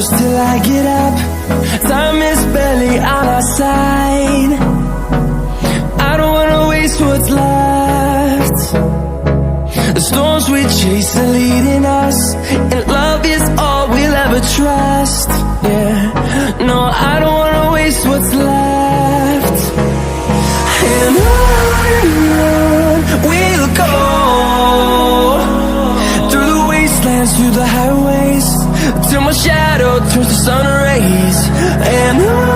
close till I get up. Time is barely on our side. I don't wanna waste what's left. The storms we chase are leading us, and love is all we'll ever trust. Yeah, no, I don't wanna waste what's left. And on we'll go, through the wastelands, through the highways, till my shadow turns to sun rays. And on